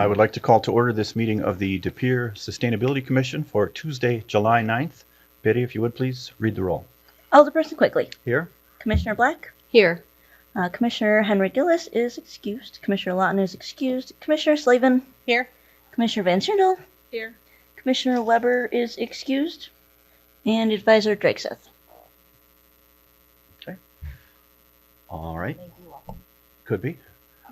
I would like to call to order this meeting of the De Pere Sustainability Commission for Tuesday, July 9th. Pere, if you would please read the roll. Alderperson Quigley. Here. Commissioner Black. Here. Commissioner Henry Gillis is excused. Commissioner Lawton is excused. Commissioner Slavin. Here. Commissioner Van Sindel. Here. Commissioner Weber is excused. And Advisor Drakeseth. Okay. All right. Could be.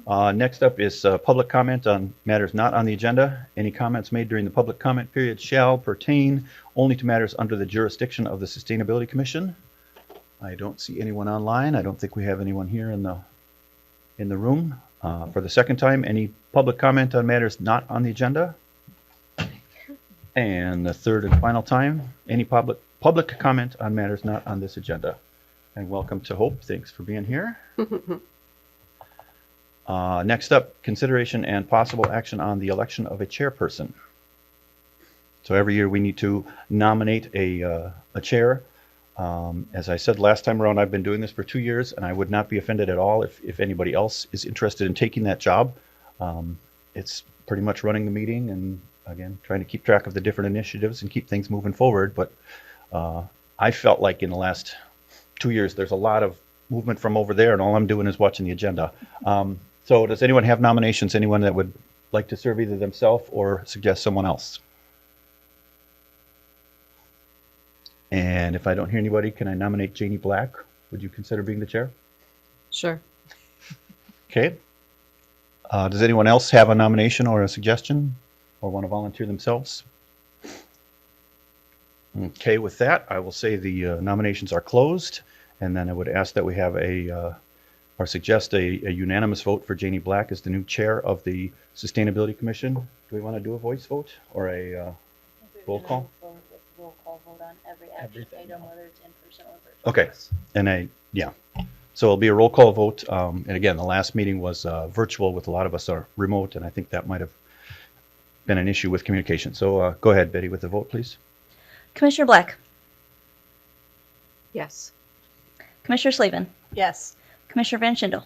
Next up is public comment on matters not on the agenda. Any comments made during the public comment period shall pertain only to matters under the jurisdiction of the Sustainability Commission. I don't see anyone online. I don't think we have anyone here in the room. For the second time, any public comment on matters not on the agenda? And the third and final time, any public comment on matters not on this agenda. And welcome to Hope. Thanks for being here. Next up, consideration and possible action on the election of a chairperson. So every year we need to nominate a chair. As I said last time around, I've been doing this for 2 years, and I would not be offended at all if anybody else is interested in taking that job. It's pretty much running the meeting and, again, trying to keep track of the different initiatives and keep things moving forward. But I felt like in the last 2 years, there's a lot of movement from over there, and all I'm doing is watching the agenda. So does anyone have nominations? Anyone that would like to serve either themselves or suggest someone else? And if I don't hear anybody, can I nominate Janie Black? Would you consider being the chair? Sure. Okay. Does anyone else have a nomination or a suggestion or want to volunteer themselves? Okay, with that, I will say the nominations are closed, and then I would ask that we have or suggest a unanimous vote for Janie Black as the new chair of the Sustainability Commission. Do we want to do a voice vote or a roll call? Roll call vote on every action item, whether it's in person or virtual. Okay, and so it'll be a roll call vote. And again, the last meeting was virtual with a lot of us are remote, and I think that might have been an issue with communication. So go ahead, Betty, with the vote, please. Commissioner Black. Yes. Commissioner Slavin. Yes. Commissioner Van Sindel.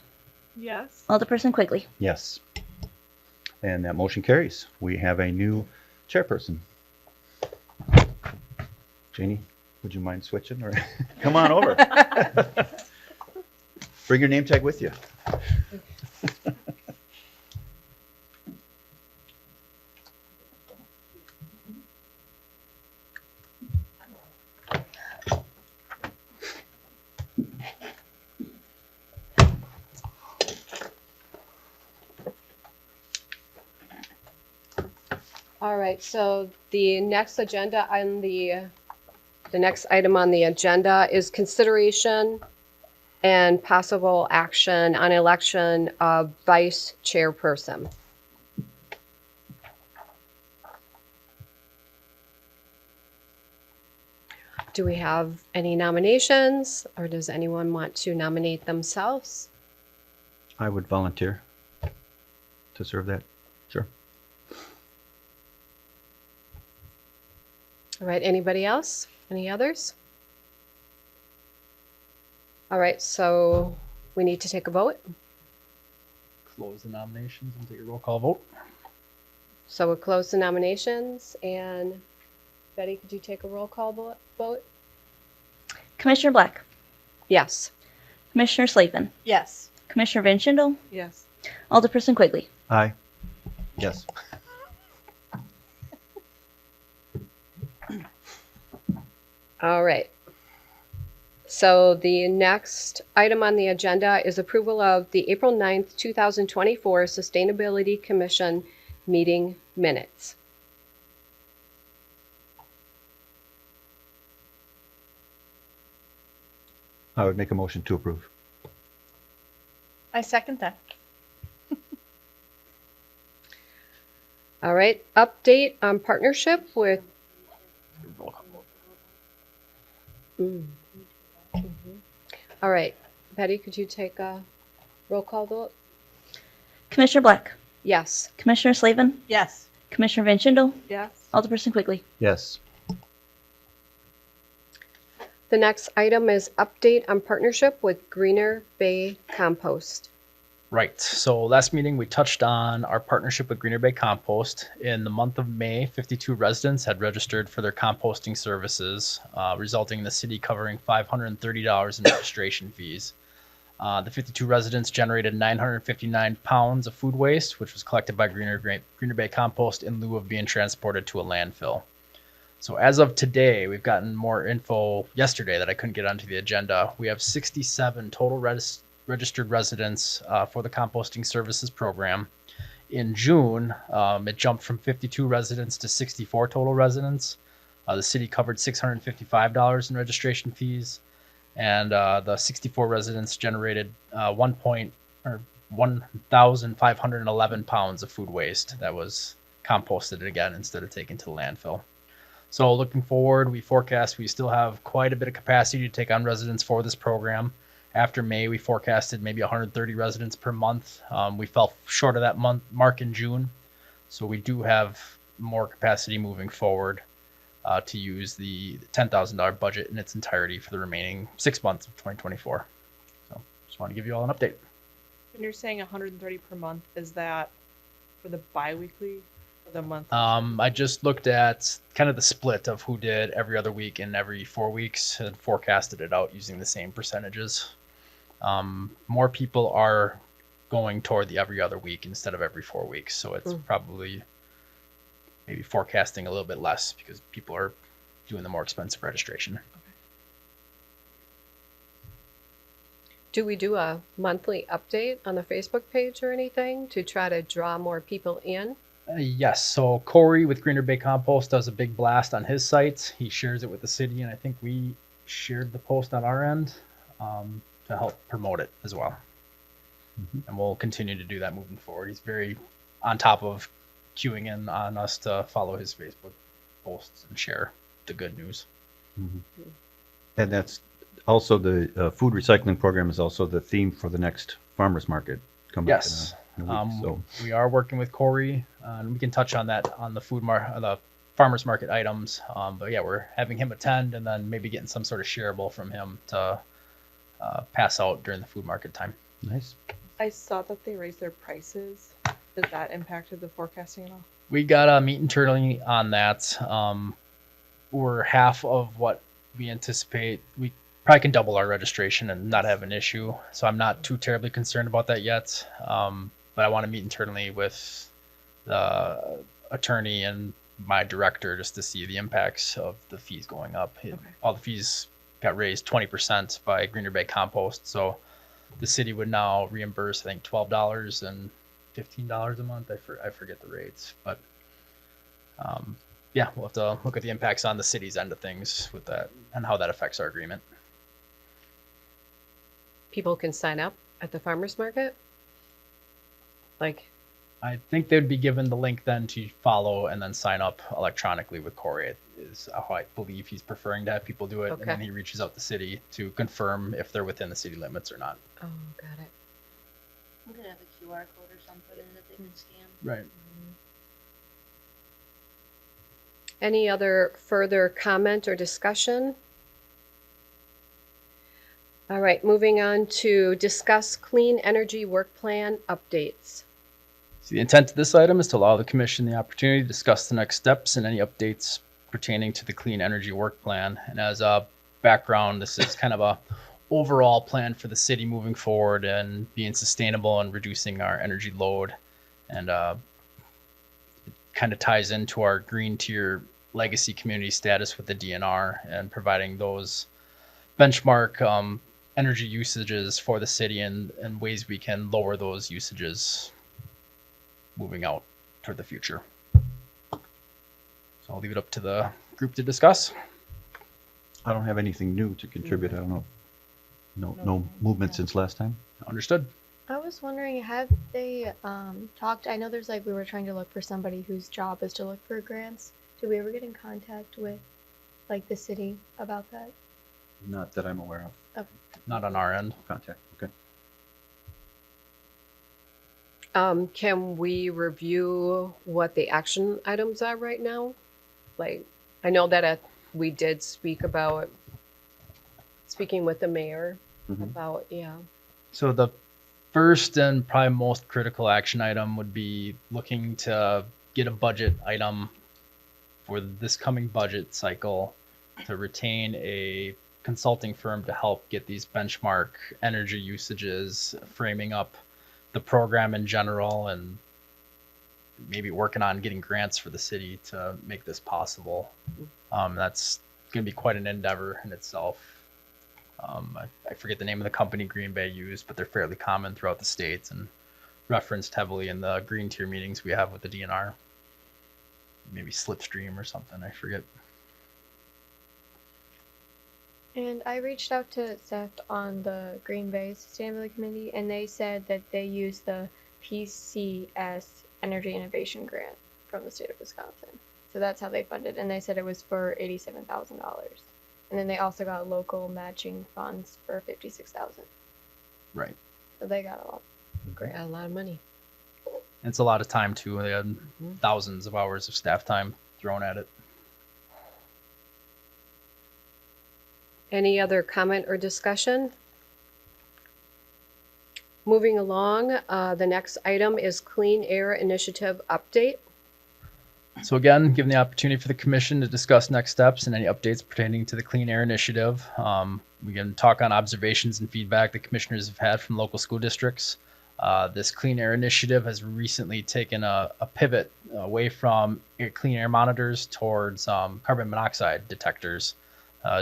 Yes. Alderperson Quigley. Yes. And that motion carries. We have a new chairperson. Janie, would you mind switching or come on over? Bring your name tag with you. All right. So the next agenda on the next item on the agenda is consideration and possible action on election of vice chairperson. Do we have any nominations, or does anyone want to nominate themselves? I would volunteer to serve that. Sure. All right. Anybody else? Any others? All right. So we need to take a vote. Close the nominations and take a roll call vote. So we'll close the nominations, and Betty, could you take a roll call vote? Commissioner Black. Yes. Commissioner Slavin. Yes. Commissioner Van Sindel. Yes. Alderperson Quigley. Aye. Yes. All right. So the next item on the agenda is approval of the April 9th, 2024 Sustainability Commission meeting minutes. I would make a motion to approve. I second that. All right. Update on partnership with. Roll call vote. All right. Betty, could you take a roll call vote? Commissioner Black. Yes. Commissioner Slavin. Yes. Commissioner Van Sindel. Yes. Alderperson Quigley. Yes. The next item is update on partnership with Greener Bay Compost. Right. So last meeting, we touched on our partnership with Greener Bay Compost. In the month of May, 52 residents had registered for their composting services, resulting in the city covering $530 in registration fees. The 52 residents generated 959 pounds of food waste, which was collected by Greener Bay Compost in lieu of being transported to a landfill. So as of today, we've gotten more info yesterday that I couldn't get onto the agenda. We have 67 total registered residents for the composting services program. In June, it jumped from 52 residents to 64 total residents. The city covered $655 in registration fees, and the 64 residents generated 1,511 pounds of food waste that was composted again instead of taken to the landfill. So looking forward, we forecast we still have quite a bit of capacity to take on residents for this program. After May, we forecasted maybe 130 residents per month. We fell short of that mark in June. So we do have more capacity moving forward to use the $10,000 budget in its entirety for the remaining 6 months of 2024. So just want to give you all an update. When you're saying 130 per month, is that for the bi-weekly or the monthly? I just looked at kind of the split of who did every other week and every 4 weeks and forecasted it out using the same percentages. More people are going toward the every other week instead of every 4 weeks. So it's probably maybe forecasting a little bit less because people are doing the more expensive registration. Do we do a monthly update on the Facebook page or anything to try to draw more people in? Yes. So Corey with Greener Bay Compost does a big blast on his site. He shares it with the city, and I think we shared the post on our end to help promote it as well. And we'll continue to do that moving forward. He's very on top of queuing in on us to follow his Facebook posts and share the good news. And that's also the food recycling program is also the theme for the next farmers market coming Yes. up in a week. So We are working with Corey, and we can touch on that on the the farmers market items. But yeah, we're having him attend and then maybe getting some sort of shareable from him to pass out during the food market time. nice. I saw that they raised their prices. Did that impacted the forecasting at all? We got a meet internally on that. We're half of what we anticipate. We probably can double our registration and not have an issue. So I'm not too terribly concerned about that yet. But I want to meet internally with the attorney and my director just to see the impacts of the fees going up. All the fees got raised 20% by Greener Bay Compost. So the city would now reimburse, I think, $12 and $15 a month. I forget the rates, but yeah, we'll have to look at the impacts on the city's end of things with that and how that affects our agreement. People can sign up at the farmer's market? Like, I think they'd be given the link then to follow and then sign up electronically with Corey. Is how I believe he's preferring to have people do it, and then Okay. he reaches out to the city to confirm if they're within the city limits or not. oh, got it. I'm gonna have a QR code or something that they can scan. Right. Any other further comment or discussion? All right, moving on to discuss clean energy work plan updates. So the intent of this item is to allow the commission the opportunity to discuss the next steps and any updates pertaining to the clean energy work plan. And as a background, this is kind of a overall plan for the city moving forward and being sustainable and reducing our energy load. And it kind of ties into our green tier legacy community status with the DNR and providing those benchmark energy usages for the city and ways we can lower those usages moving out toward the future. So I'll leave it up to the group to discuss. I don't have anything new to contribute. I don't know. No movement since last time. Understood. I was wondering, have they talked? I know there's like we were trying to look for somebody whose job is to look for grants. Did we ever get in contact with like the city about that? Not that I'm aware of. Not on our end. Contact. Okay. Can we review what the action items are right now? Like, I know that we did speak about speaking with the mayor about, So the first and probably most critical action item would be looking to get a budget item for this coming budget cycle to retain a consulting firm to help get these benchmark energy usages, framing up the program in general, and maybe working on getting grants for the city to make this possible. That's going to be quite an endeavor in itself. I forget the name of the company Green Bay used, but they're fairly common throughout the states and referenced heavily in the green tier meetings we have with the DNR. Maybe Slipstream or something, I forget. And I reached out to Seth on the Green Bay Sustainability Committee, and they said that they use the PCS Energy Innovation Grant from the state of Wisconsin. So that's how they funded, and they said it was for $87,000. And then they also got local matching funds for $56,000. Right. So they got a lot. Great, a lot of money. It's a lot of time too. They had thousands of hours of staff time thrown at it. Any other comment or discussion? Moving along, the next item is Clean Air Initiative update. So again, given the opportunity for the commission to discuss next steps and any updates pertaining to the Clean Air Initiative, we can talk on observations and feedback the commissioners have had from local school districts. This Clean Air Initiative has recently taken a pivot away from clean air monitors towards carbon monoxide detectors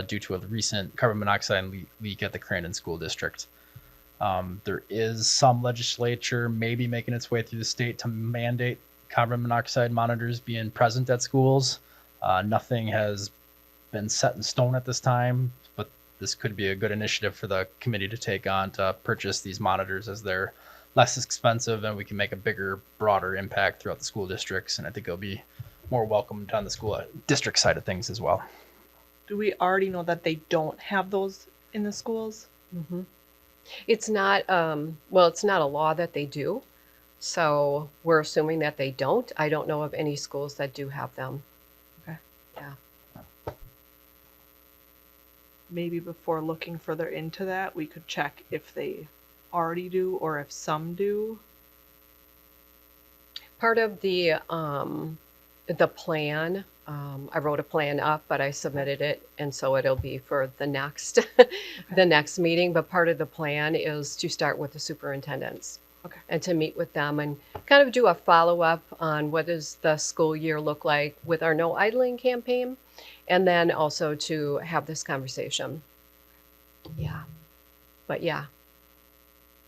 due to a recent carbon monoxide leak at the Crandon School District. There is some legislature maybe making its way through the state to mandate carbon monoxide monitors being present at schools. Nothing has been set in stone at this time, but this could be a good initiative for the committee to take on to purchase these monitors as they're less expensive and we can make a bigger, broader impact throughout the school districts. And I think it'll be more welcomed on the school district side of things as well. Do we already know that they don't have those in the schools? Mm-hmm. It's not, well, it's not a law that they do. So we're assuming that they don't. I don't know of any schools that do have them. Okay. Yeah. Maybe before looking further into that, we could check if they already do or if some do. Part of the plan, I wrote a plan up, but I submitted it, and so it'll be for the next the next meeting. But part of the plan is to start with the superintendents. Okay. And to meet with them and kind of do a follow-up on what does the school year look like with our no idling campaign, and then also to have this conversation. Yeah. But yeah.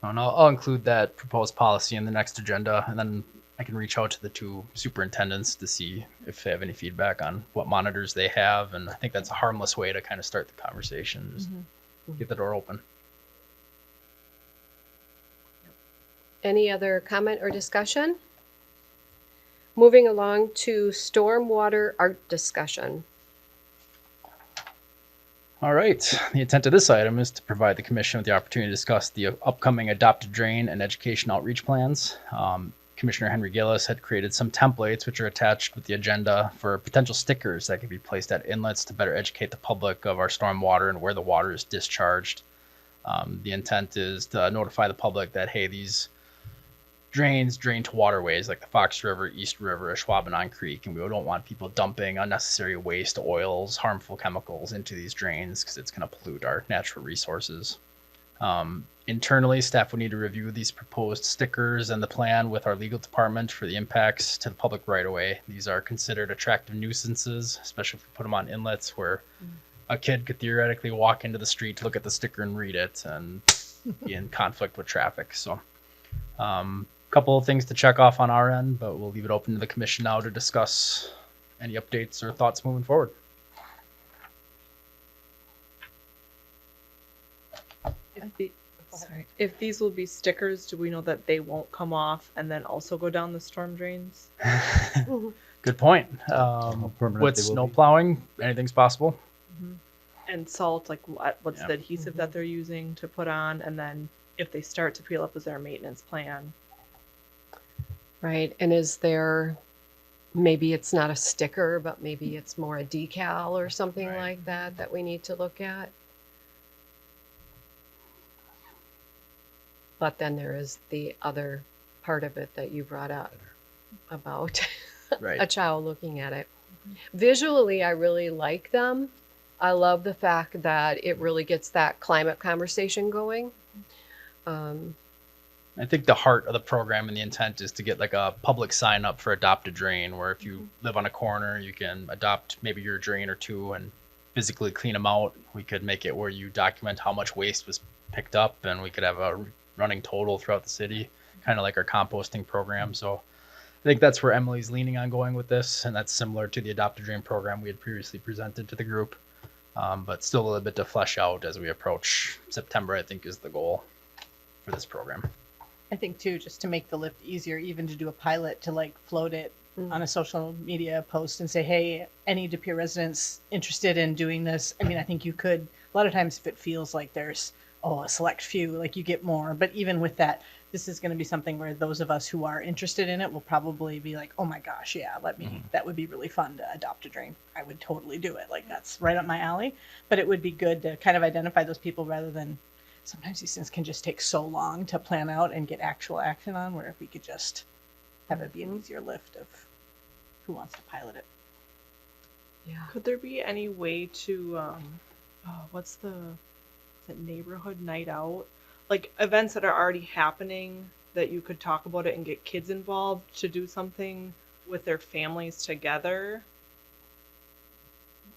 And I'll include that proposed policy in the next agenda, and then I can reach out to the two superintendents to see if they have any feedback on what monitors they have. And I think that's a harmless way to kind of start the conversation. Just get the door open. Any other comment or discussion? Moving along to stormwater art discussion. All right. The intent of this item is to provide the commission with the opportunity to discuss the upcoming Adopt a Drain and education outreach plans. Commissioner Henry Gillis had created some templates which are attached with the agenda for potential stickers that could be placed at inlets to better educate the public of our stormwater and where the water is discharged. The intent is to notify the public that, hey, these drains drain to waterways like the Fox River, East River, Ashwaubenon Creek, and we don't want people dumping unnecessary waste, oils, harmful chemicals into these drains because it's going to pollute our natural resources. Internally, staff would need to review these proposed stickers and the plan with our legal department for the impacts to the public right away. These are considered attractive nuisances, especially if we put them on inlets where a kid could theoretically walk into the street, look at the sticker and read it and be in conflict with traffic. So couple of things to check off on our end, but we'll leave it open to the commission now to discuss any updates or thoughts moving forward. If these will be stickers, do we know that they won't come off and then also go down the storm drains? Good point. permanent With they will snow be. plowing, anything's possible. And salt, like what's Yeah. the adhesive that they're using to put on? And then if they start to peel up, is there a maintenance plan? Right. And is there, maybe it's not a sticker, but maybe it's more a decal or something Right. like that that we need to look at? But then there is the other part of it that you brought up about Right. a child looking at it. Visually, I really like them. I love the fact that it really gets that climate conversation going. I think the heart of the program and the intent is to get like a public sign up for Adopt a Drain, where if you live on a corner, you can adopt maybe your drain or two and physically clean them out. We could make it where you document how much waste was picked up, and we could have a running total throughout the city, kind of like our composting program. So I think that's where Emily's leaning on going with this, and that's similar to the Adopt a Drain program we had previously presented to the group, but still a little bit to flesh out as we approach September, I think, is the goal for this program. I think too, just to make the lift easier, even to do a pilot, to like float it on a social media post and say, hey, any De Pere residents interested in doing this? I mean, I think you could, a lot of times if it feels like there's, a select few, like you get more, but even with that, this is going to be something where those of us who are interested in it will probably be like, oh my gosh, yeah, that would be really fun to adopt a drain. I would totally do it. Like that's right up my alley, but it would be good to kind of identify those people rather than, sometimes these things can just take so long to plan out and get actual action on, where if we could just have it be an easier lift of who wants to pilot it. Yeah. Could there be any way to, what's the neighborhood night out? Like events that are already happening that you could talk about it and get kids involved to do something with their families together?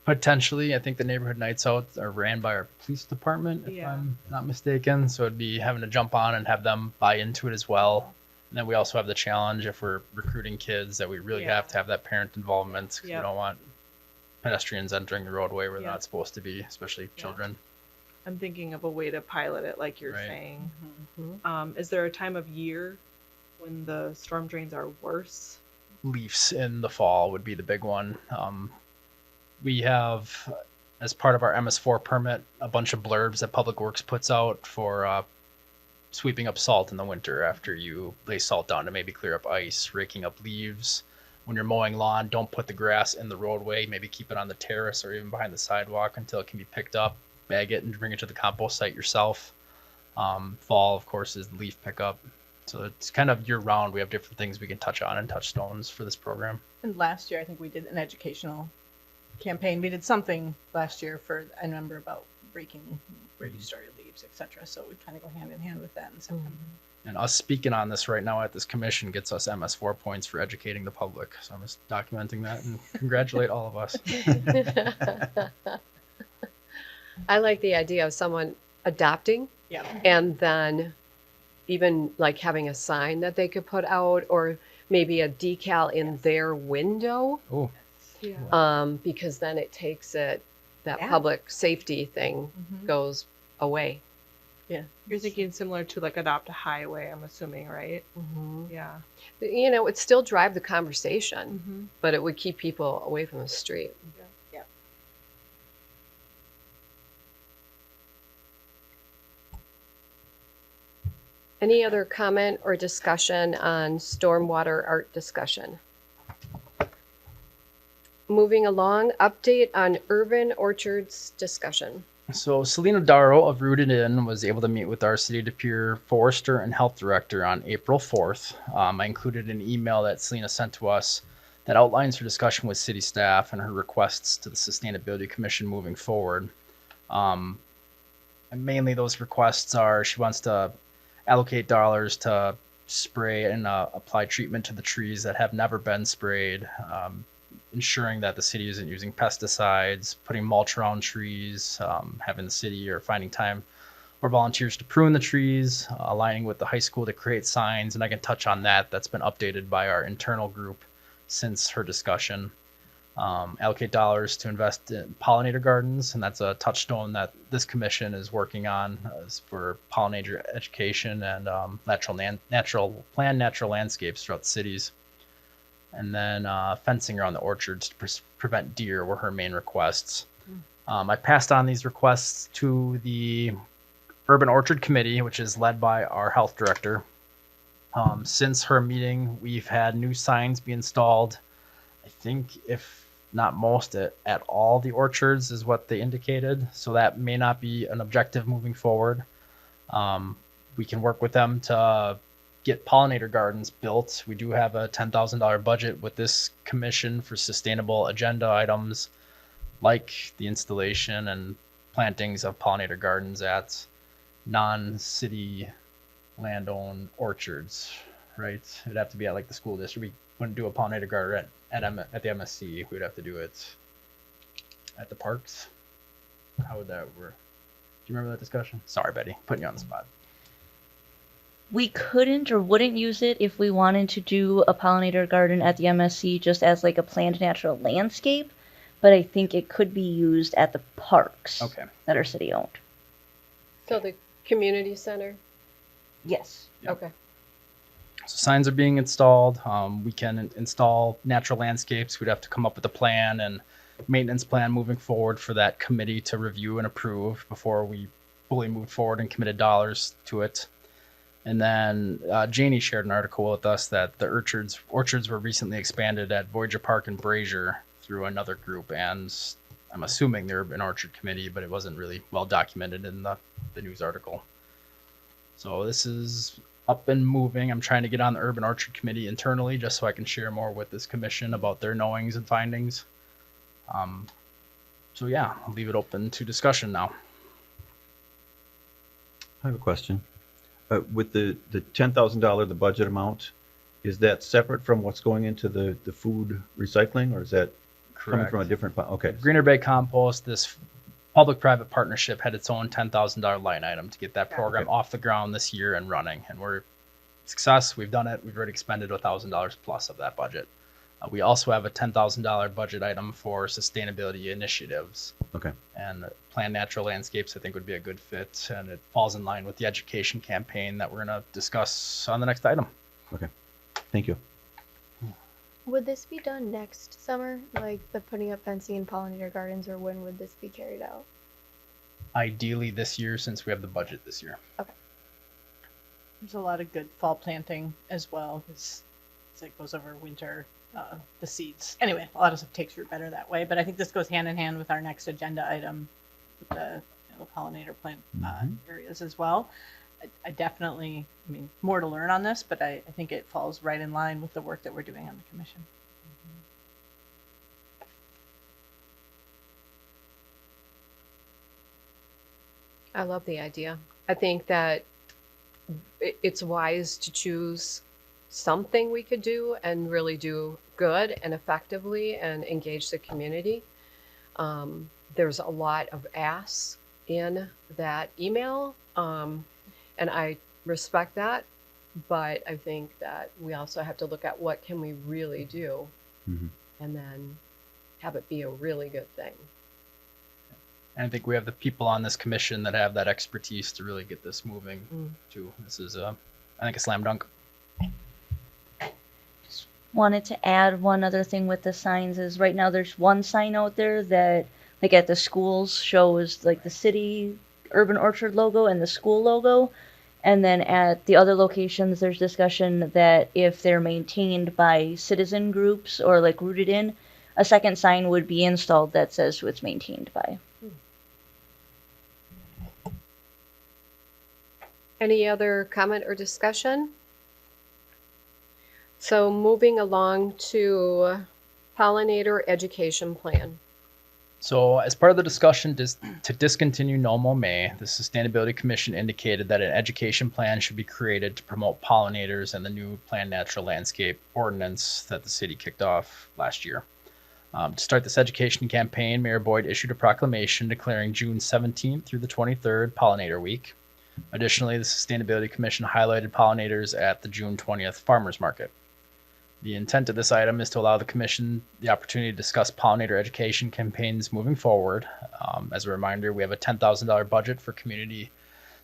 Potentially, I think the neighborhood nights out are ran by our police department, if Yeah. I'm not mistaken. So it'd be having to jump on and have them buy into it as well. And then we also have the challenge if we're recruiting kids that we really Yeah. have to have that parent involvement, because Yep. we don't want pedestrians entering the roadway where they're Yeah. not supposed to be, especially children. I'm thinking of a way to pilot it, like you're Right. saying. Mm-hmm. Is there a time of year when the storm drains are worse? Leafs in the fall would be the big one. We have, as part of our MS4 permit, a bunch of blurbs that Public Works puts out for sweeping up salt in the winter after you lay salt down to maybe clear up ice, raking up leaves. When you're mowing lawn, don't put the grass in the roadway. Maybe keep it on the terrace or even behind the sidewalk until it can be picked up. Bag it and bring it to the compost site yourself. Fall, of course, is the leaf pickup. So it's kind of year round. We have different things we can touch on and touchstones for this program. And last year, I think we did an educational campaign. We did something last year for, I remember, about breaking where you started leaves, etc. So we kind of go hand in hand with that in September. And us speaking on this right now at this commission gets us MS4 points for educating the public. So I'm just documenting that and congratulate all of us. I like the idea of someone adopting Yeah. and then even like having a sign that they could put out, or maybe a decal in their window, Oh, because then it takes it, that Yeah. public safety thing goes away. Yeah. You're thinking similar to like adopt a highway, I'm assuming, right? Mm-hmm. Yeah. You know, it'd still drive the conversation, Mm-hmm. but it would keep people away from the street. Yeah. Any other comment or discussion on stormwater art discussion? Moving along, update on urban orchards discussion. so Selena Darrow of Rooted In was able to meet with our City De Pere Forester and Health Director on April 4th. I included an email that Selena sent to us that outlines her discussion with city staff and her requests to the Sustainability Commission moving forward. And mainly those requests are she wants to allocate dollars to spray and apply treatment to the trees that have never been sprayed, ensuring that the city isn't using pesticides, putting mulch around trees, having the city or finding time or volunteers to prune the trees, aligning with the high school to create signs. And I can touch on that. That's been updated by our internal group since her discussion. Allocate dollars to invest in pollinator gardens, and that's a touchstone that this commission is working on for pollinator education and natural landscapes throughout the cities. And then fencing around the orchards to prevent deer were her main requests. I passed on these requests to the Urban Orchard Committee, which is led by our health director. Since her meeting, we've had new signs be installed. I think if not most at all the orchards is what they indicated. So that may not be an objective moving forward. we can work with them to get pollinator gardens built. We do have a $10,000 budget with this commission for sustainable agenda items like the installation and plantings of pollinator gardens at non-city land-owned orchards, right? It'd have to be at like the school district. We wouldn't do a pollinator garden at the MSC. We'd have to do it at the parks. How would that work? Do you remember that discussion? Sorry, Betty, putting you on the spot. We couldn't or wouldn't use it if we wanted to do a pollinator garden at the MSC just as like a planned natural landscape, but I think it could be used at the parks Okay. that are city owned. So the community center? Yes. Yep. Okay. So signs are being installed. We can install natural landscapes. We'd have to come up with a plan and maintenance plan moving forward for that committee to review and approve before we fully moved forward and committed dollars to it. And then Janie shared an article with us that the orchards were recently expanded at Voyager Park and Brazier through another group, and I'm assuming they're an orchard committee, but it wasn't really well documented in the news article. So this is up and moving. I'm trying to get on the urban orchard committee internally just so I can share more with this commission about their knowings and findings. So yeah, I'll leave it open to discussion now. I have a question. With the $10,000, the budget amount, is that separate from what's going into the food recycling, or is that coming from a different? Okay. Greener Bay Compost, this public-private partnership, had its own $10,000 line item to get that program off the ground this year and running. And we're success. We've done it. We've already expended $1,000 plus of that budget. We also have a $10,000 budget item for sustainability initiatives. Okay. And planned natural landscapes, I think, would be a good fit. And it falls in line with the education campaign that we're going to discuss on the next item. Okay. Thank you. Would this be done next summer, like the putting up fencing in pollinator gardens, or when would this be carried out? Ideally this year, since we have the budget this year. There's a lot of good fall planting as well, because it goes over winter, the seeds. Anyway, a lot of stuff takes root better that way, but I think this goes hand in hand with our next agenda item, with the pollinator plant areas as well. I definitely, more to learn on this, but I think it falls right in line with the work that we're doing on the commission. I love the idea. I think that it's wise to choose something we could do and really do good and effectively and engage the community. There's a lot of asks in that email, and I respect that, but I think that we also have to look at what can we really do, and then have it be a really good thing. And I think we have the people on this commission that have that expertise to really get this moving too. This is, I think, a slam dunk. Just wanted to add one other thing with the signs is right now there's one sign out there that like at the schools shows like the city urban orchard logo and the school logo. And then at the other locations, there's discussion that if they're maintained by citizen groups or like rooted in, a second sign would be installed that says who it's maintained by. Any other comment or discussion? So moving along to pollinator education plan. So as part of the discussion to discontinue No Mow May, the Sustainability Commission indicated that an education plan should be created to promote pollinators and the new planned natural landscape ordinance that the city kicked off last year. To start this education campaign, Mayor Boyd issued a proclamation declaring June 17th through the 23rd Pollinator Week. Additionally, the Sustainability Commission highlighted pollinators at the June 20th Farmers Market. The intent of this item is to allow the Commission the opportunity to discuss pollinator education campaigns moving forward. As a reminder, we have a $10,000 budget for community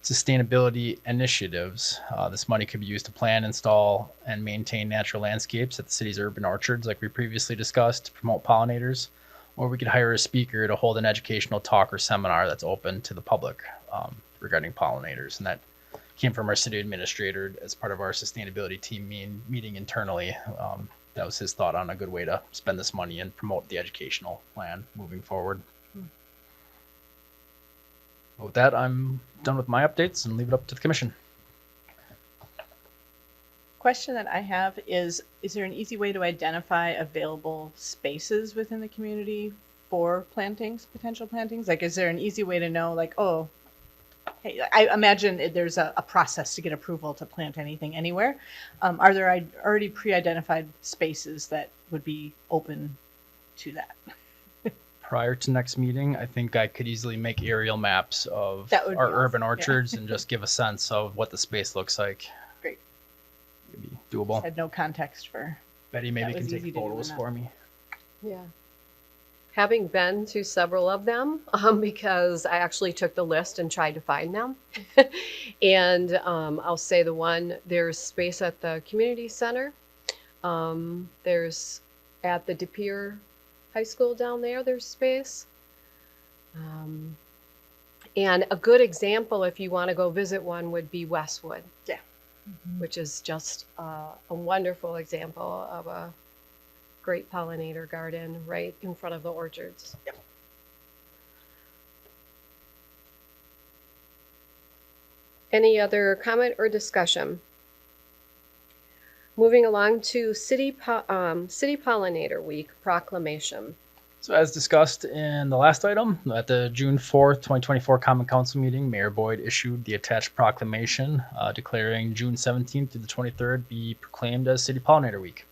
sustainability initiatives. This money could be used to plan, install, and maintain natural landscapes at the city's urban orchards, like we previously discussed, to promote pollinators. Or we could hire a speaker to hold an educational talk or seminar that's open to the public regarding pollinators. And that came from our city administrator as part of our sustainability team meeting internally. That was his thought on a good way to spend this money and promote the educational plan moving forward. With that, I'm done with my updates and leave it up to the commission. question that I have is there an easy way to identify available spaces within the community for plantings, potential plantings? Like, is there an easy way to know, like, oh, hey, I imagine there's a process to get approval to plant anything anywhere. Are there already pre-identified spaces that would be open to that? Prior to next meeting, I think I could easily make aerial maps of That would be our awesome, urban yeah. orchards and just give a sense of what the space looks like. Great. It'd be doable. Had no context for. Betty maybe that can was easy take to do photos enough. for me. Yeah. Having been to several of them, because I actually took the list and tried to find them. And I'll say there's space at the community center. There's at the De Pere High School down there's space. And a good example, if you want to go visit one, would be Westwood. Yeah. Which is just a wonderful example of a great pollinator garden right in front of the orchards. Yep. Any other comment or discussion? Moving along to City Pollinator Week Proclamation. So as discussed in the last item, at the June 4th, 2024 Common Council meeting, Mayor Boyd issued the attached proclamation declaring June 17th through the 23rd be proclaimed as City Pollinator Week.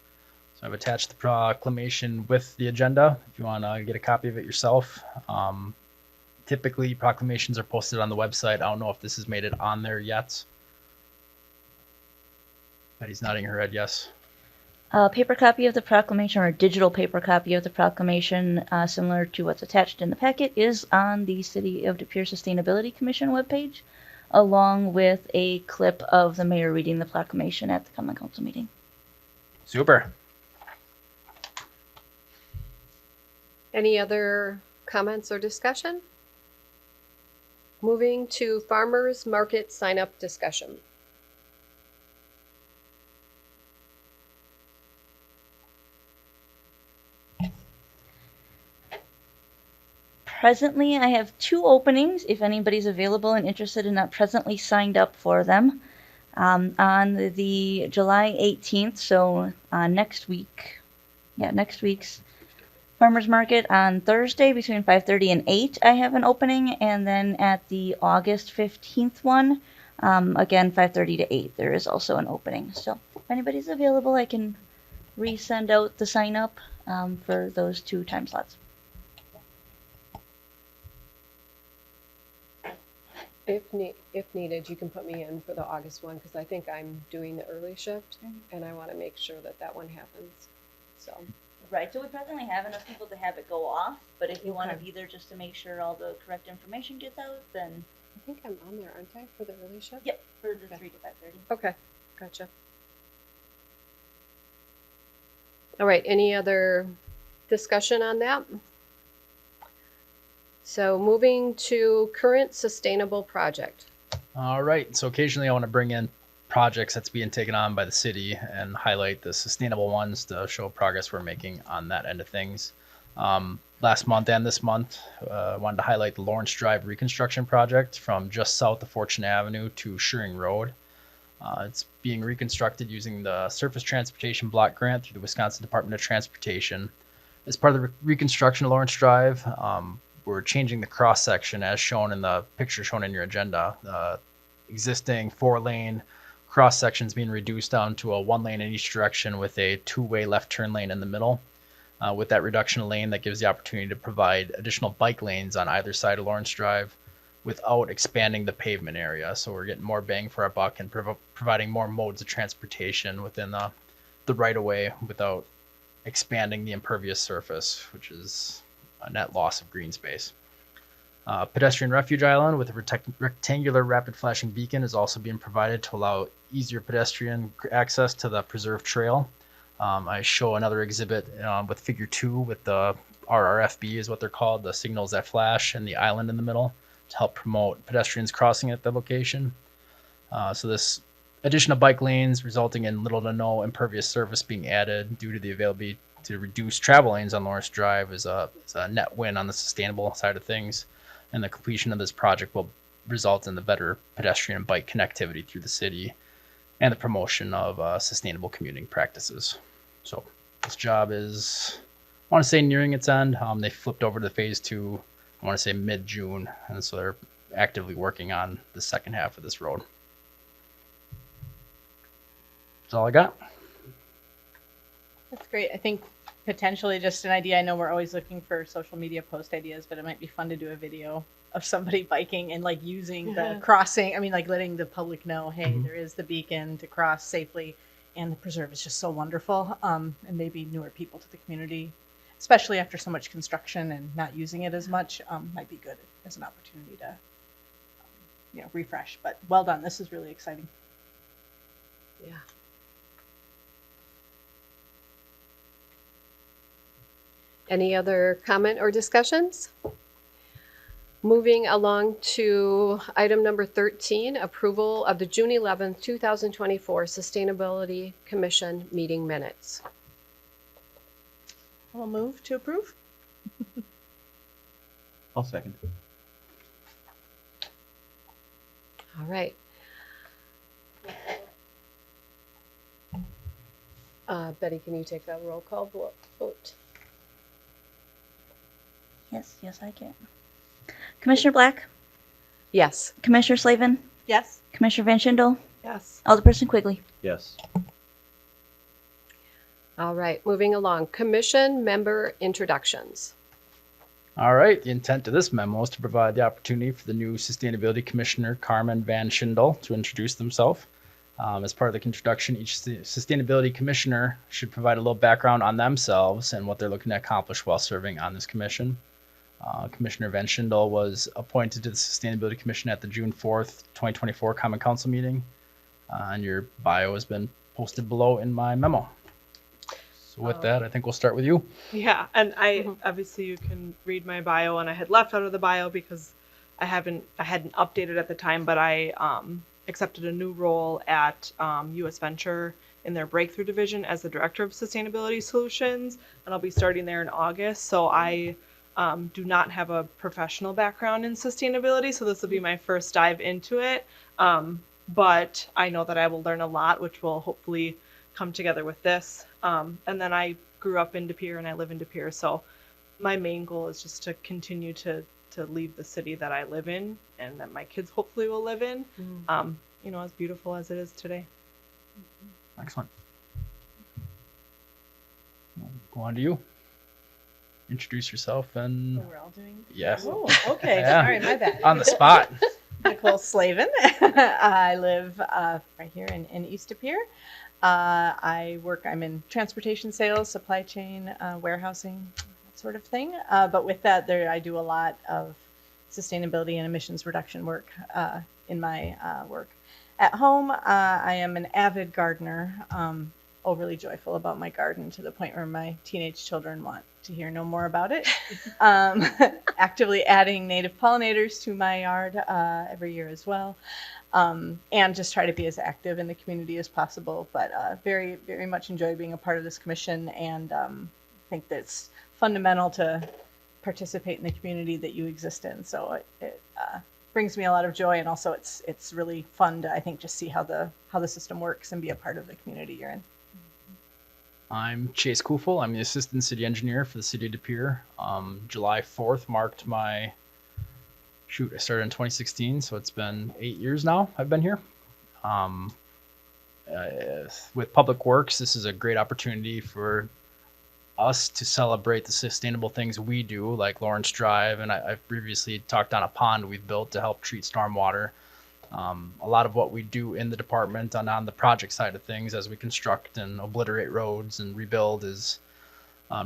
So I've attached the proclamation with the agenda if you want to get a copy of it yourself. Typically, proclamations are posted on the website. I don't know if this has made it on there yet. Betty's nodding her head yes. A paper copy of the proclamation, or a digital paper copy of the proclamation, similar to what's attached in the packet, is on the City of De Pere Sustainability Commission webpage, along with a clip of the mayor reading the proclamation at the Common Council meeting. Super. Any other comments or discussion? Moving to farmers market sign up discussion. Presently, I have 2 openings, if anybody's available and interested and not presently signed up for them. On the July 18th, so next week's farmers market on Thursday between 5:30 and 8, I have an opening, and then at the August 15th one, again 5:30 to 8, there is also an opening. So if anybody's available, I can resend out the sign up for those 2 time slots. If needed, you can put me in for the August one because I think I'm doing the early shift and I want to make sure that one happens. So. Right, so we presently have enough people to have it go off, but if you want to Okay. be there just to make sure all the correct information gets out, then I think I'm on there, aren't I, for the early shift? yep, for the Okay. 3 to 5:30. Okay, gotcha. All right, any other discussion on that? So moving to current sustainable project. All right. So occasionally I want to bring in projects that's being taken on by the city and highlight the sustainable ones to show progress we're making on that end of things. Last month and this month, I wanted to highlight the Lawrence Drive reconstruction project from just south of Fortune Avenue to Shearing Road. It's being reconstructed using the Surface Transportation Block Grant through the Wisconsin Department of Transportation. As part of the reconstruction of Lawrence Drive, we're changing the cross section as shown in the picture shown in your agenda. The existing 4-lane cross section is being reduced down to a 1 lane in each direction with a 2-way left turn lane in the middle. With that reduction of lane, that gives the opportunity to provide additional bike lanes on either side of Lawrence Drive without expanding the pavement area. So we're getting more bang for our buck and providing more modes of transportation within the right of way without expanding the impervious surface, which is a net loss of green space. Pedestrian refuge island with a rectangular rapid flashing beacon is also being provided to allow easier pedestrian access to the preserved trail. I show another exhibit with figure 2 with the RRFB is what they're called, the signals that flash and the island in the middle to help promote pedestrians crossing at the location. So this addition of bike lanes resulting in little to no impervious surface being added due to the availability to reduce travel lanes on Lawrence Drive is a net win on the sustainable side of things. And the completion of this project will result in the better pedestrian and bike connectivity through the city. and the promotion of sustainable commuting practices. So this job is, I want to say, nearing its end. They flipped over to phase 2, I want to say mid-June, and so they're actively working on the second half of this road. That's all I got. That's great. I think potentially just an idea. I know we're always looking for social media post ideas, but it might be fun to do a video of somebody biking and like using the crossing. I mean, like letting the public know, hey, there is the beacon to cross safely, and the preserve is just so wonderful. And maybe newer people to the community, especially after so much construction and not using it as much, might be good as an opportunity to, refresh. But well done. This is really exciting. Yeah. Any other comment or discussions? Moving along to item number 13, approval of the June 11th, 2024 Sustainability Commission meeting minutes. I'll move to approve. I'll second. All right. Betty, can you take that roll call vote? Yes, I can. Commissioner Black, Yes. Commissioner Slavin, Yes. Commissioner Van Schindel, Yes. Alderperson Quigley. Yes. All right, moving along. Commission member introductions. All right, the intent of this memo is to provide the opportunity for the new Sustainability Commissioner, Carmen Van Schindel, to introduce themselves. As part of the introduction, each Sustainability Commissioner should provide a little background on themselves and what they're looking to accomplish while serving on this commission. Commissioner Van Schindel was appointed to the Sustainability Commission at the June 4th, 2024 Common Council meeting, and your bio has been posted below in my memo. So with that, I think we'll start with you. Yeah, and obviously you can read my bio, and I had left out of the bio because I hadn't updated at the time, but I accepted a new role at US Venture in their breakthrough division as the director of sustainability solutions, and I'll be starting there in August. So I do not have a professional background in sustainability, so this will be my first dive into it. But I know that I will learn a lot, which will hopefully come together with this. And then I grew up in De Pere and I live in De Pere, so my main goal is just to continue to leave the city that I live in and that my kids hopefully will live in, as beautiful as it is today. Excellent. Go on to you. Introduce yourself and We're all doing. yes, Oh, okay. Yeah. All right, my bad. on the spot. Nicole Slavin. I live right here in East De Pere. I'm in transportation sales, supply chain, warehousing, that sort of thing. But with that, I do a lot of sustainability and emissions reduction work in my work. At home, I am an avid gardener, overly joyful about my garden to the point where my teenage children want to hear no more about it. Actively adding native pollinators to my yard every year as well. And just try to be as active in the community as possible. But very, very much enjoy being a part of this commission, and think that it's fundamental to participate in the community that you exist in. So it brings me a lot of joy, and also it's really fun to, I think, just see how the system works and be a part of the community you're in. I'm Chase Kufel. I'm the assistant city engineer for the city of De Pere. July 4th marked my I started in 2016, so it's been 8 years now I've been here. With Public Works, this is a great opportunity for us to celebrate the sustainable things we do, like Lawrence Drive, and I've previously talked on a pond we've built to help treat stormwater. A lot of what we do in the department on the project side of things as we construct and obliterate roads and rebuild is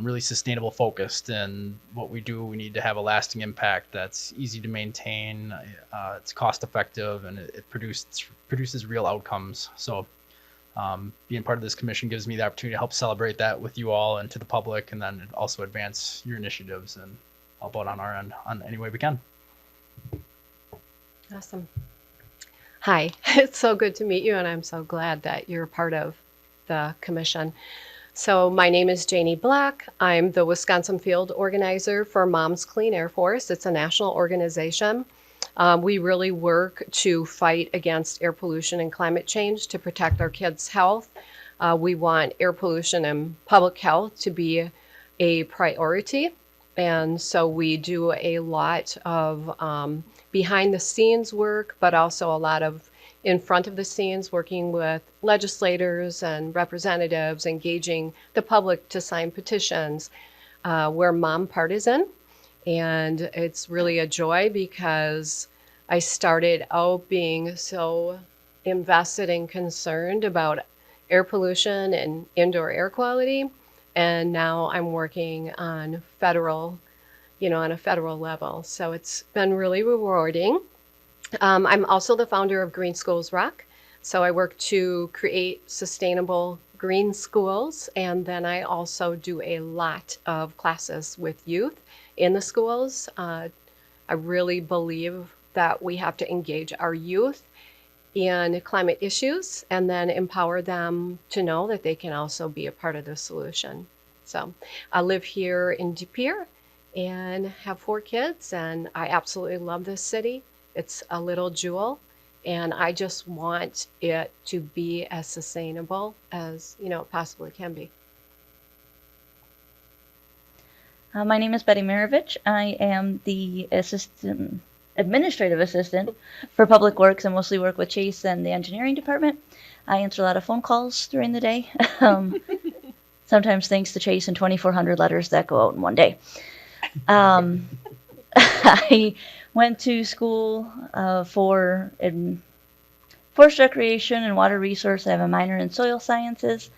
really sustainable focused, and what we do, we need to have a lasting impact that's easy to maintain, it's cost effective, and it produces real outcomes. So being part of this commission gives me the opportunity to help celebrate that with you all and to the public, and then also advance your initiatives and help out on our end on any way we can. Awesome. Hi, it's so good to meet you, and I'm so glad that you're part of the commission. So my name is Janie Black. I'm the Wisconsin Field Organizer for Moms Clean Air Force. It's a national organization. We really work to fight against air pollution and climate change to protect our kids' health. We want air pollution and public health to be a priority. And so we do a lot of behind the scenes work, but also a lot of in front of the scenes working with legislators and representatives, engaging the public to sign petitions. We're nonpartisan, and it's really a joy because I started out being so invested and concerned about air pollution and indoor air quality. And now I'm working on federal, on a federal level. So it's been really rewarding. I'm also the founder of Green Schools Rock. So I work to create sustainable green schools. And then I also do a lot of classes with youth in the schools. I really believe that we have to engage our youth in climate issues and then empower them to know that they can also be a part of the solution. So I live here in De Pere and have 4 kids, and I absolutely love this city. It's a little jewel, and I just want it to be as sustainable as it possibly can be. My name is Betty Marovich. I am the administrative assistant for Public Works. I mostly work with Chase and the engineering department. I answer a lot of phone calls during the day. Sometimes thanks to Chase and 2,400 letters that go out in one day. I went to school for forest recreation and water resource. I have a minor in soil sciences.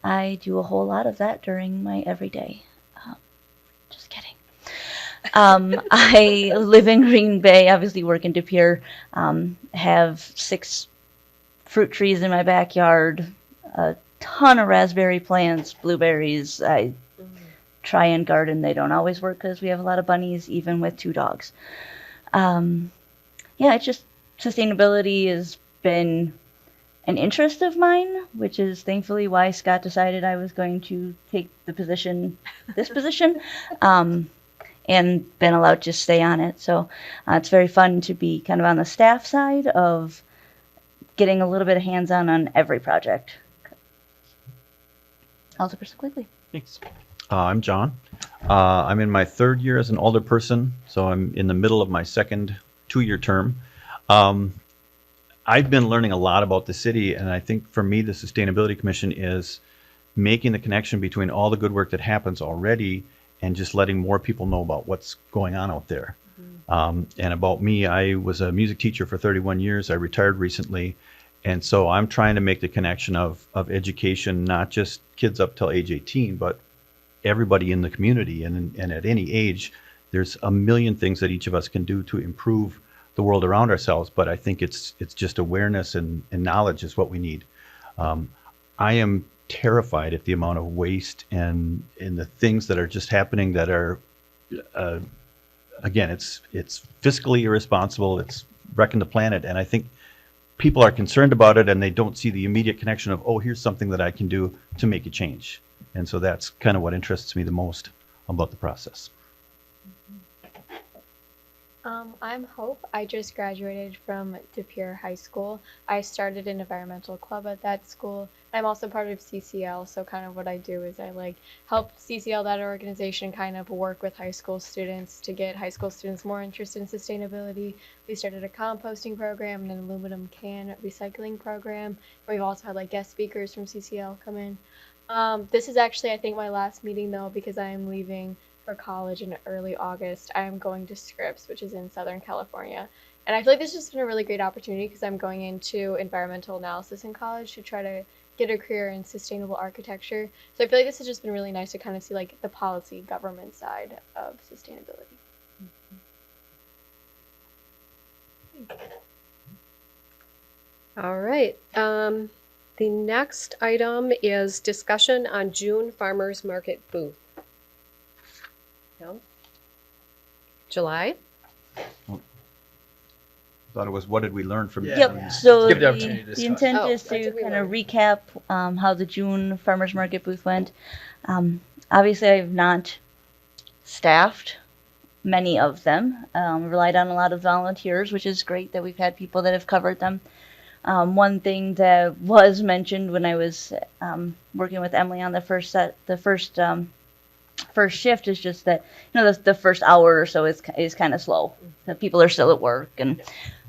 I do a whole lot of that during my everyday. Just kidding. I live in Green Bay, obviously work in De Pere, have 6 fruit trees in my backyard, a ton of raspberry plants, blueberries. I try and garden. They don't always work because we have a lot of bunnies, even with 2 dogs. It's just sustainability has been an interest of mine, which is thankfully why Scott decided I was going to take this position, and been allowed to stay on it. So it's very fun to be kind of on the staff side of getting a little bit of hands-on on every project. Alderperson Quigley. Thanks. I'm John. I'm in my 3rd year as an alderperson, so I'm in the middle of my second 2-year term. I've been learning a lot about the city, and I think for me, the Sustainability Commission is making the connection between all the good work that happens already and just letting more people know about what's going on out there. And about me, I was a music teacher for 31 years. I retired recently. And so I'm trying to make the connection of education, not just kids up till age 18, but everybody in the community. And at any age, there's a million things that each of us can do to improve the world around ourselves. But I think it's just awareness and knowledge is what we need. I am terrified at the amount of waste and the things that are just happening that are, again, it's fiscally irresponsible. It's wrecking the planet. And I think people are concerned about it and they don't see the immediate connection of, oh, here's something that I can do to make a change. And so that's kind of what interests me the most about the process. I'm Hope. I just graduated from De Pere High School. I started an environmental club at that school. I'm also part of CCL, so kind of what I do is I help CCL, that organization, kind of work with high school students to get high school students more interested in sustainability. We started a composting program and an aluminum can recycling program. We've also had guest speakers from CCL come in. This is actually, I think, my last meeting though, because I am leaving for college in early August. I am going to Scripps, which is in Southern California. And I feel like this has been a really great opportunity because I'm going into environmental analysis in college to try to get a career in sustainable architecture. So I feel like this has just been really nice to kind of see the policy government side of sustainability. All right. The next item is discussion on June farmers market booth. No? July? Thought it was, what did we learn from Yeah. June? Yep. So Give the opportunity to the discuss. intent Oh, is what to did we kind of learn? recap how the June farmers market booth went. Obviously, I've not staffed many of them. Relied on a lot of volunteers, which is great that we've had people that have covered them. One thing that was mentioned when I was working with Emily on the first shift is just that the first hour or so is kind of slow. That people are still at work, and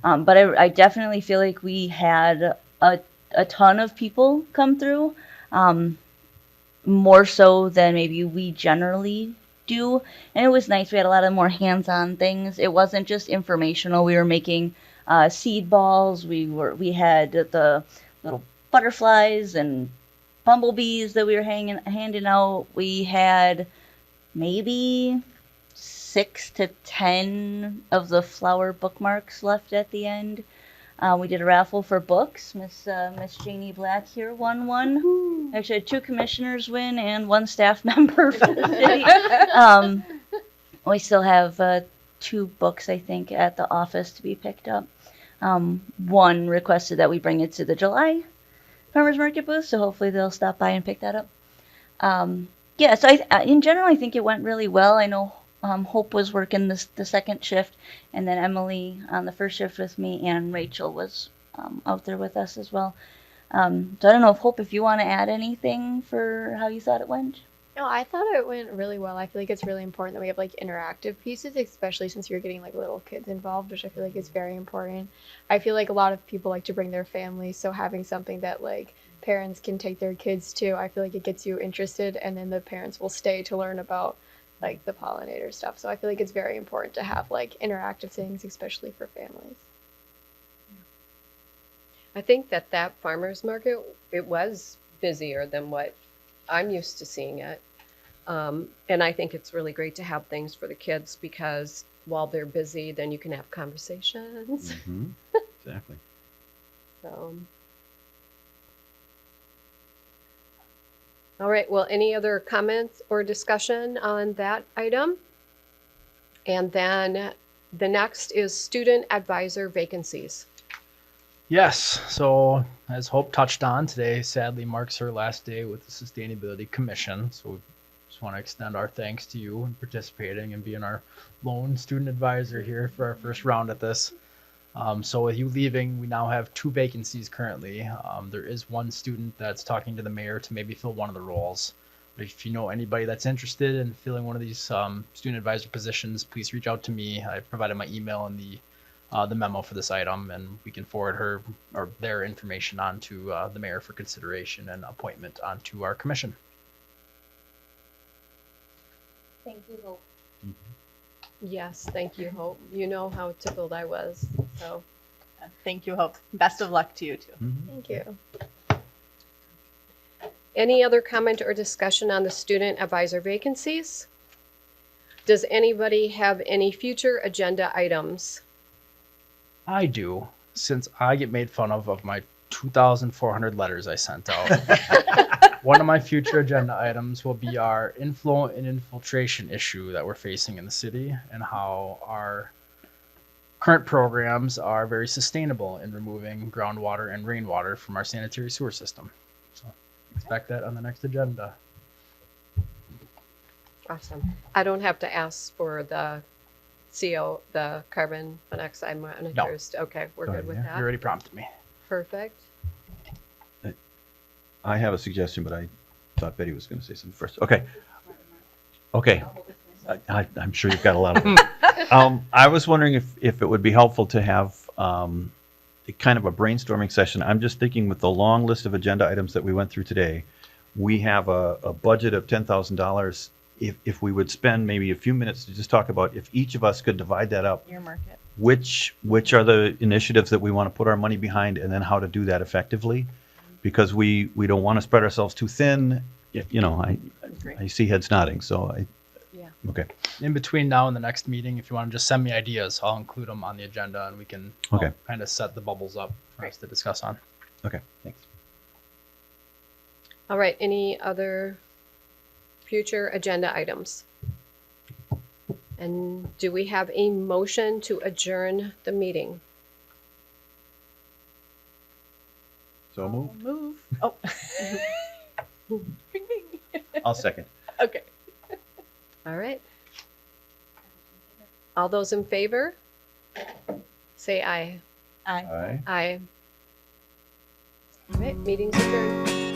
but I definitely feel like we had a ton of people come through, more so than maybe we generally do, and it was nice. We had a lot of more hands-on things. It wasn't just informational. We were making seed balls. We had the little butterflies and bumblebees that we were handing out. We had maybe 6 to 10 of the flower bookmarks left at the end. We did a raffle for books. Miss Janie Black here won one. Woo-hoo. Actually, had 2 commissioners win and 1 staff member for the city. We still have 2 books, I think, at the office to be picked up. One requested that we bring it to the July farmers market booth, so hopefully they'll stop by and pick that up. Yeah, so in general, I think it went really well. I know Hope was working the second shift, and then Emily on the first shift with me, and Rachel was out there with us as well. So I don't know, Hope, if you want to add anything for how you thought it went. No, I thought it went really well. I feel like it's really important that we have like interactive pieces, especially since you're getting like little kids involved, which I feel like is very important. I feel like a lot of people like to bring their families, so having something that like parents can take their kids to, I feel like it gets you interested, and then the parents will stay to learn about like the pollinator stuff. So I feel like it's very important to have like interactive things, especially for families. I think that farmer's market, it was busier than what I'm used to seeing it. And I think it's really great to have things for the kids, because while they're busy, then you can have conversations. Mm-hmm. Exactly. So, all right, well, any other comments or discussion on that item? And then the next is student advisor vacancies. Yes. So as Hope touched on, today sadly marks her last day with the Sustainability Commission. So we just want to extend our thanks to you in participating and being our lone student advisor here for our first round at this. So with you leaving, we now have 2 vacancies currently. There is 1 student that's talking to the mayor to maybe fill one of the roles. But if you know anybody that's interested in filling one of these student advisor positions, please reach out to me. I provided my email in the memo for this item, and we can forward her or their information on to the mayor for consideration and appointment onto our commission. Thank you, Hope. Yes, thank you, Hope. You know how tickled I was. So, Thank you, Hope. Best of luck to you too. Mm-hmm. thank you. Any other comment or discussion on the student advisor vacancies? Does anybody have any future agenda items? I do, since I get made fun of my 2,400 letters I sent out. One of my future agenda items will be our inflow and infiltration issue that we're facing in the city, and how our current programs are very sustainable in removing groundwater and rainwater from our sanitary sewer system. So expect that on the next agenda. Awesome. I don't have to ask for the CO, the carbon monoxide monitors. Okay, we're Go good ahead, with yeah. that. You already prompted me. Perfect. I have a suggestion, but I thought Betty was going to say something first. Okay. Okay. I'm sure you've got a lot of them. I was wondering if it would be helpful to have kind of a brainstorming session. I'm just thinking, with the long list of agenda items that we went through today, we have a budget of $10,000. If we would spend maybe a few minutes to just talk about, if each of us could divide that up, Earmark it. which are the initiatives that we want to put our money behind, and then how to do that effectively, because we don't want to spread ourselves too thin. You know, I see heads nodding, so Yeah. Okay. In between now and the next meeting, if you want to just send me ideas, I'll include them on the agenda, and we can Okay. kind of set the bubbles up for us to discuss on. Okay, thanks. All right, any other future agenda items? And do we have a motion to adjourn the meeting? So move. Move. Oh. Bing, bing. I'll second. Okay. All right. All those in favor? Say aye. Aye. Aye. Aye. All right, meeting's adjourned.